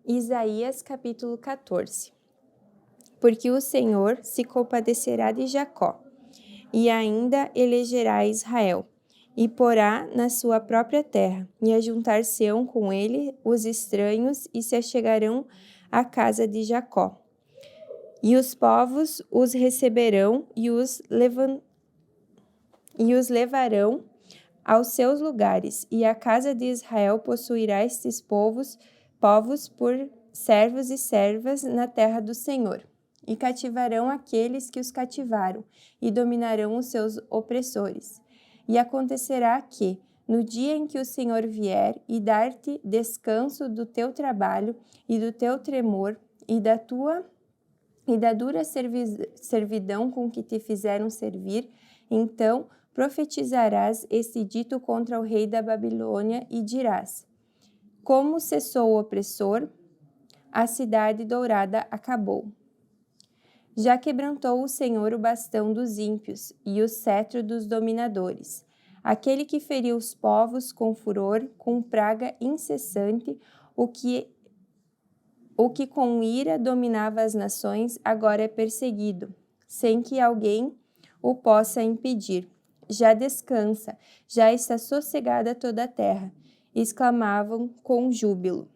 Isaías capítulo 14. Porque o Senhor se compadecerá de Jacó, e ainda elegerá Israel, e porá na sua própria terra, e ajuntar-se-ão com ele os estranhos, e se achegarão à casa de Jacó. E os povos os receberão e os levarão aos seus lugares, e a casa de Israel possuirá estes povos por servos e servas na terra do Senhor. E cativarão aqueles que os cativaram, e dominarão os seus opressores. E acontecerá que, no dia em que o Senhor vier e dar-te descanso do teu trabalho e do teu tremor e da dura servidão com que te fizeram servir, então profetizarás este dito contra o rei da Babilônia e dirás: como cessou o opressor, a cidade dourada acabou. Já quebrantou o Senhor o bastão dos ímpios e o cetro dos dominadores. Aquele que feriu os povos com furor, com praga incessante, o que com ira dominava as nações, agora é perseguido, sem que alguém o possa impedir. Já descansa, já está sossegada toda a terra, exclamavam com júbilo.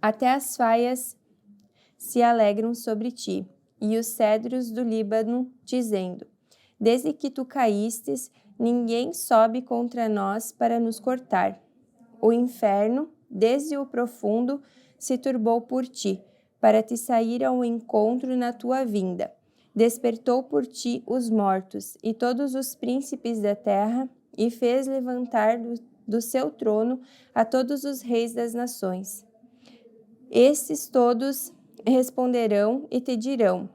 Até as faias se alegram sobre ti, e os cedros do Líbano, dizendo: desde que tu caístes, ninguém sobe contra nós para nos cortar. O inferno, desde o profundo, se turbou por ti, para te sair ao encontro na tua vinda. Despertou por ti os mortos e todos os príncipes da terra, e fez levantar do seu trono a todos os reis das nações. Estes todos responderão e te dirão: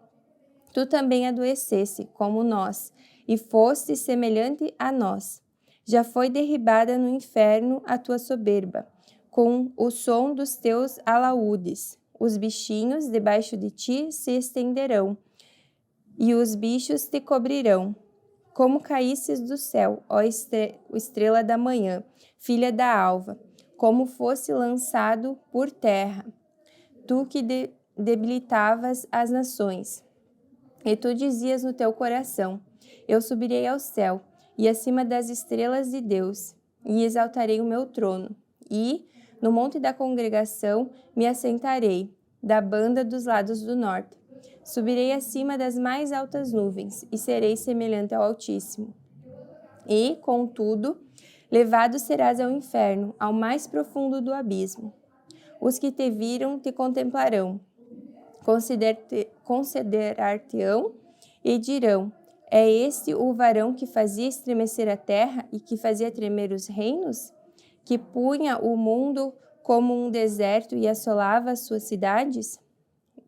tu também adoecesse, como nós, e foste semelhante a nós. Já foi derribada no inferno a tua soberba, com o som dos teus alaúdes. Os bichinhos debaixo de ti se estenderão, e os bichos te cobrirão. Como caísses do céu, ó estrela da manhã, filha da alva, como fosse lançado por terra, tu que debilitavas as nações. E tu dizias no teu coração: eu subirei ao céu, e acima das estrelas de Deus, e exaltarei o meu trono. E, no monte da congregação, me assentarei, da banda dos lados do norte. Subirei acima das mais altas nuvens, e serei semelhante ao Altíssimo. E, contudo, levado serás ao inferno, ao mais profundo do abismo. Os que te viram te contemplarão, considerar-te-ão e dirão: é este o varão que fazia estremecer a terra e que fazia tremer os reinos? Que punha o mundo como um deserto e assolava as suas cidades?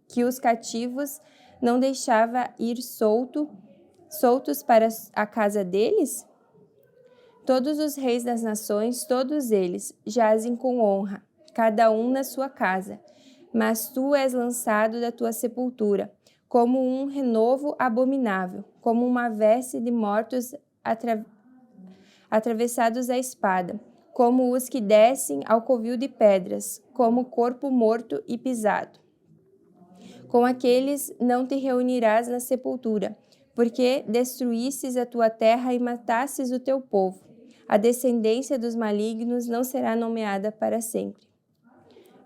Que os cativos não deixava ir soltos para a casa deles? Todos os reis das nações, todos eles, jazem com honra, cada um na sua casa. Mas tu és lançado da tua sepultura, como um renovo abominável, como uma veste de mortos atravessados à espada, como os que descem ao covil de pedras, como corpo morto e pisado. Com aqueles não te reunirás na sepultura, porque destruístes a tua terra e matastes o teu povo. A descendência dos malignos não será nomeada para sempre.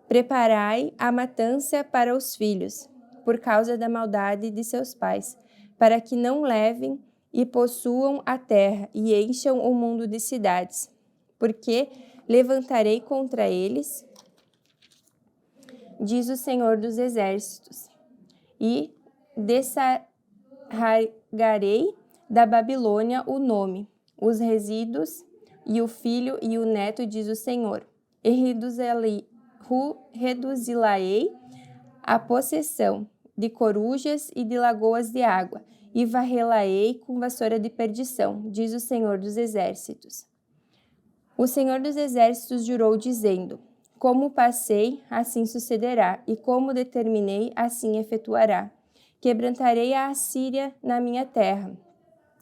Preparai a matança para os filhos, por causa da maldade de seus pais, para que não levem e possuam a terra e encham o mundo de cidades. Porque levantarei contra eles, diz o Senhor dos Exércitos, e desarraigarei da Babilônia o nome, os resíduos, e o filho e o neto, diz o Senhor, e reduzilá-ei a possessão de corujas e de lagoas de água, e varrê-la-ei com vassoura de perdição, diz o Senhor dos Exércitos. O Senhor dos Exércitos jurou, dizendo: como passei, assim sucederá, e como determinei, assim efetuará. Quebrantarei a Assíria na minha terra,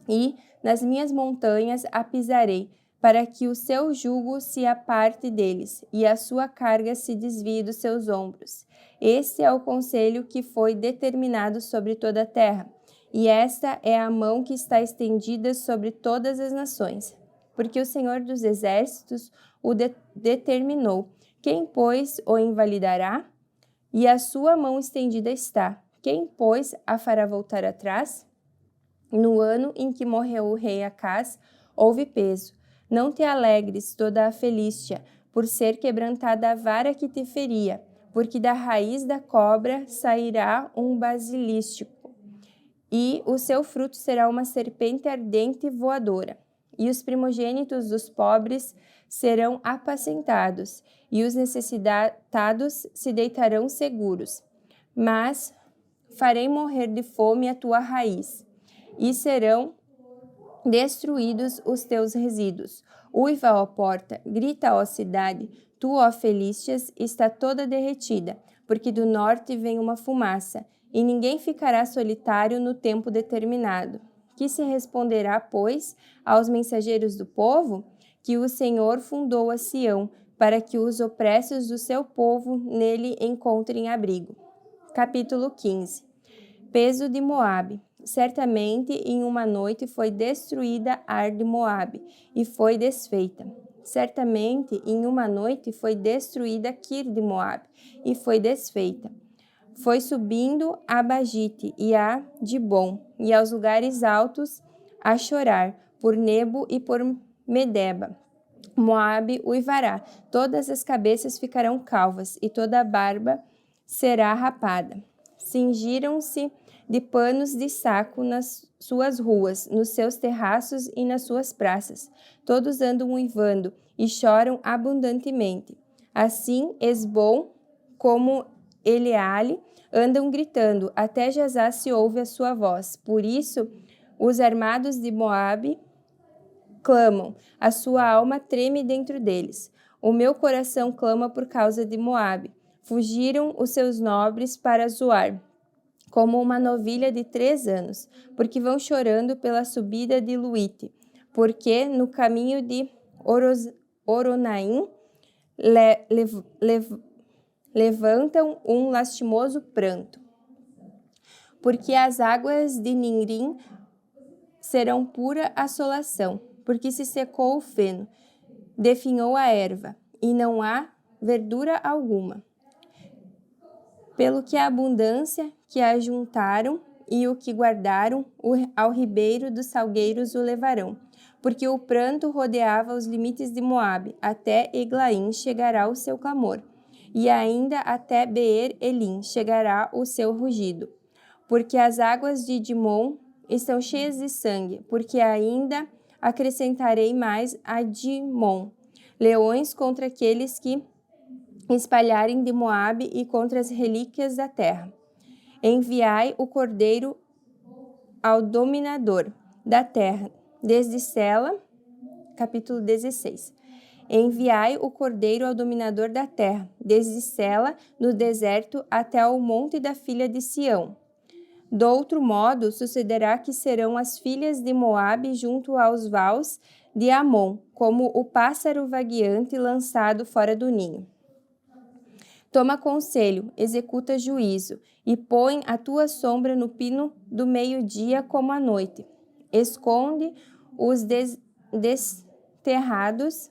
e nas minhas montanhas a pisarei, para que o seu jugo se aparte deles e a sua carga se desvie dos seus ombros. Este é o conselho que foi determinado sobre toda a terra, e esta é a mão que está estendida sobre todas as nações. Porque o Senhor dos Exércitos o determinou. Quem, pois, o invalidará? E a sua mão estendida está. Quem, pois, a fará voltar atrás? No ano em que morreu o rei Acaz, houve peso. Não te alegres, toda a Felístia, por ser quebrantada a vara que te feria, porque da raiz da cobra sairá um basilístico, e o seu fruto será uma serpente ardente e voadora. E os primogênitos dos pobres serão apacentados, e os necessitados se deitarão seguros. Mas farei morrer de fome a tua raiz, e serão destruídos os teus resíduos. Uiva, ó porta, grita, ó cidade, tu, ó Felístias, está toda derretida, porque do norte vem uma fumaça, e ninguém ficará solitário no tempo determinado. Que se responderá, pois, aos mensageiros do povo? Que o Senhor fundou a Sião, para que os opressos do seu povo nele encontrem abrigo. Capítulo 15. Peso de Moabe. Certamente em uma noite foi destruída Ar de Moabe, e foi desfeita. Certamente em uma noite foi destruída Kir de Moabe, e foi desfeita. Foi subindo a Bagite e a Dibom, e aos lugares altos a chorar, por Nebo e por Medeba. Moabe uivará, todas as cabeças ficarão calvas, e toda a barba será rapada. Cingiram-se de panos de saco nas suas ruas, nos seus terraços e nas suas praças. Todos andam uivando e choram abundantemente. Assim, Esbom como Eleale andam gritando, até Jazá se ouve a sua voz. Por isso, os armados de Moabe clamam, a sua alma treme dentro deles. O meu coração clama por causa de Moabe. Fugiram os seus nobres para Zoar, como uma novilha de 3 anos, porque vão chorando pela subida de Luíte, porque no caminho de Oronaim levantam um lastimoso pranto. Porque as águas de Ninrim serão pura assolação, porque se secou o feno, definhou a erva, e não há verdura alguma. Pelo que a abundância que ajuntaram e o que guardaram, ao ribeiro dos salgueiros o levarão. Porque o pranto rodeava os limites de Moabe, até Eglaim chegará o seu clamor, e ainda até Beer-Elim chegará o seu rugido. Porque as águas de Dimon estão cheias de sangue, porque ainda acrescentarei mais a Dimon, leões contra aqueles que espalharem de Moabe e contra as relíquias da terra. Enviai o cordeiro ao dominador da terra, desde Sela, capítulo 16. Enviai o cordeiro ao dominador da terra, desde Sela, no deserto, até ao monte da filha de Sião. Do outro modo, sucederá que serão as filhas de Moabe junto aos vales de Amon, como o pássaro vagueante lançado fora do ninho. Toma conselho, executa juízo, e põe a tua sombra no pino do meio-dia como à noite. Esconde os desterrados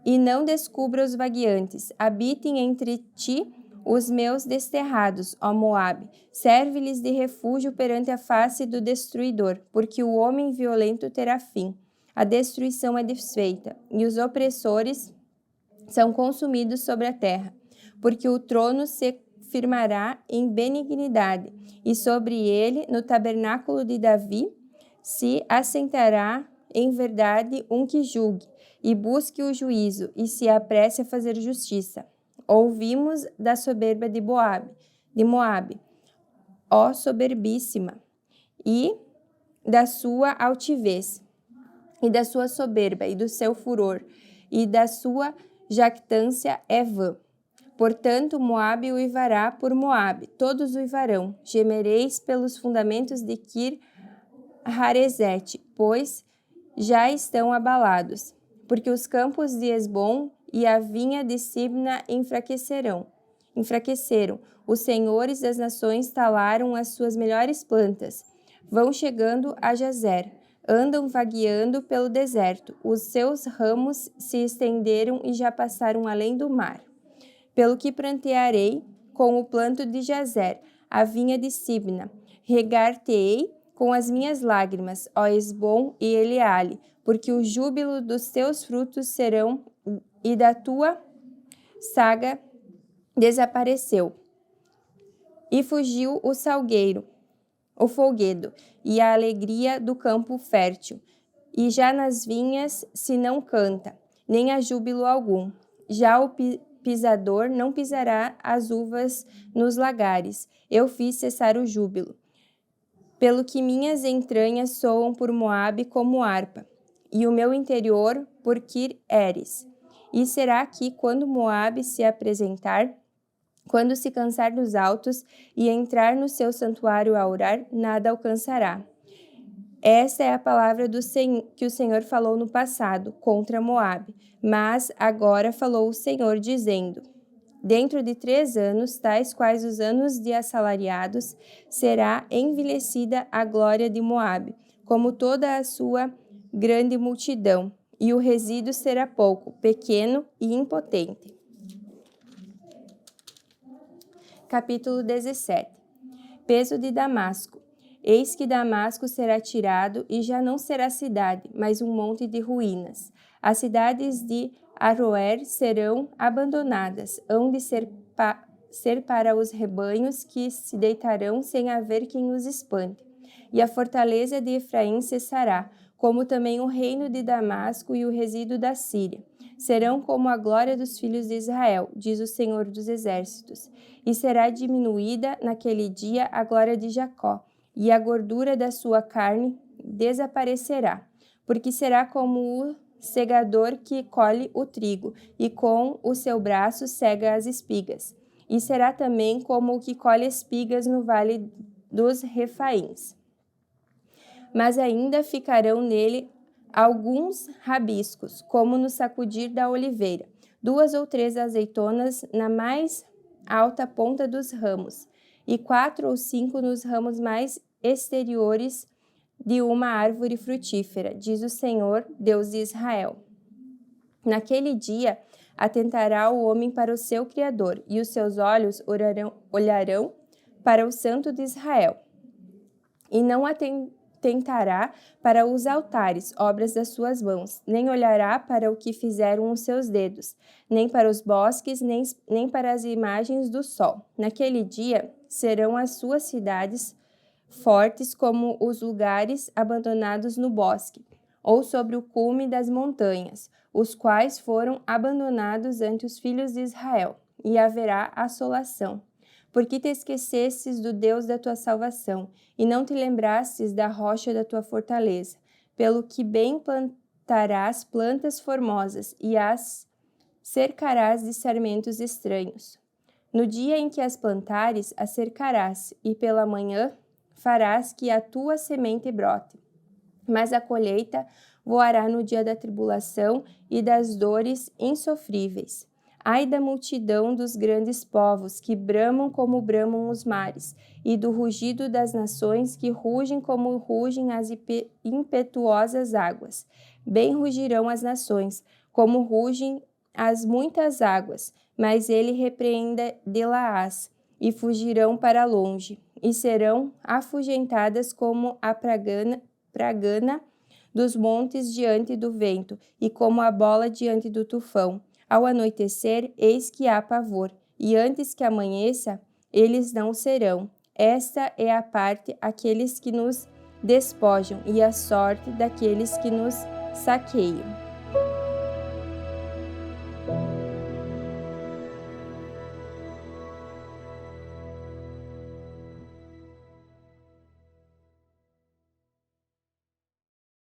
e não descubra os vagueantes. Habitem entre ti os meus desterrados, ó Moabe. Serve-lhes de refúgio perante a face do destruidor, porque o homem violento terá fim. A destruição é desfeita, e os opressores são consumidos sobre a terra. Porque o trono se firmará em benignidade, e sobre ele, no tabernáculo de Davi, se assentará em verdade um que julgue, e busque o juízo, e se apresse a fazer justiça. Ouvimos da soberba de Moabe, ó soberbíssima, e da sua altivez, e da sua soberba, e do seu furor, e da sua jactância é vã. Portanto, Moabe uivará por Moabe, todos uivarão. Gemereis pelos fundamentos de Kir Haresete, pois já estão abalados. porque os campos de Hesbom e a vinha de Sibna enfraqueceram. Os senhores das nações talaram as suas melhores plantas. Vão chegando a Jazer, andam vagueando pelo deserto. Os seus ramos se estenderam e já passaram além do mar. Pelo que prantearei com o planto de Jazer, a vinha de Sibna. Regar-te-ei com as minhas lágrimas, ó Hesbom e Eleale, porque o júbilo dos teus frutos serão e da tua saga desapareceu. E fugiu o salgueiro, o folguedo, e a alegria do campo fértil. E já nas vinhas se não canta, nem há júbilo algum. Já o pisador não pisará as uvas nos lagares. Eu fiz cessar o júbilo. Pelo que minhas entranhas soam por Moabe como harpa, e o meu interior por Kir-Eres. E será que, quando Moabe se apresentar, quando se cansar dos altos e entrar no seu santuário a orar, nada alcançará. Esta é a palavra que o Senhor falou no passado contra Moabe, mas agora falou o Senhor dizendo: dentro de 3 anos, tais quais os anos de assalariados, será envelhecida a glória de Moabe, como toda a sua grande multidão, e o resíduo será pouco, pequeno e impotente. Capítulo 17. Peso de Damasco. Eis que Damasco será tirado e já não será cidade, mas um monte de ruínas. As cidades de Aroer serão abandonadas, hão de ser para os rebanhos que se deitarão sem haver quem os espante. E a fortaleza de Efraim cessará, como também o reino de Damasco e o resíduo da Síria. Serão como a glória dos filhos de Israel, diz o Senhor dos Exércitos. E será diminuída naquele dia a glória de Jacó, e a gordura da sua carne desaparecerá, porque será como o segador que colhe o trigo, e com o seu braço cega as espigas. E será também como o que colhe espigas no vale dos Refaíns. Mas ainda ficarão nele alguns rabiscos, como no sacudir da oliveira, 2 ou 3 azeitonas na mais alta ponta dos ramos, e 4 ou 5 nos ramos mais exteriores de uma árvore frutífera, diz o Senhor, Deus de Israel. Naquele dia atentará o homem para o seu Criador, e os seus olhos olharão para o Santo de Israel, e não atentará para os altares, obras das suas mãos, nem olhará para o que fizeram os seus dedos, nem para os bosques, nem para as imagens do sol. Naquele dia serão as suas cidades fortes como os lugares abandonados no bosque, ou sobre o cume das montanhas, os quais foram abandonados ante os filhos de Israel, e haverá assolação. Porque te esquecestes do Deus da tua salvação, e não te lembrastes da rocha da tua fortaleza, pelo que bem plantarás plantas formosas, e as cercarás de sarmentos estranhos. No dia em que as plantares, as cercarás, e pela manhã farás que a tua semente brote. Mas a colheita voará no dia da tribulação e das dores insofríveis. Ai da multidão dos grandes povos, que bramam como bramam os mares, e do rugido das nações, que rugem como rugem as impetuosas águas. Bem rugirão as nações, como rugem as muitas águas, mas ele repreenda de-la-ás, e fugirão para longe, e serão afugentadas como a pragana dos montes diante do vento, e como a bola diante do tufão. Ao anoitecer, eis que há pavor, e antes que amanheça, eles não serão. Esta é a parte aqueles que nos despojam, e a sorte daqueles que nos saqueiam.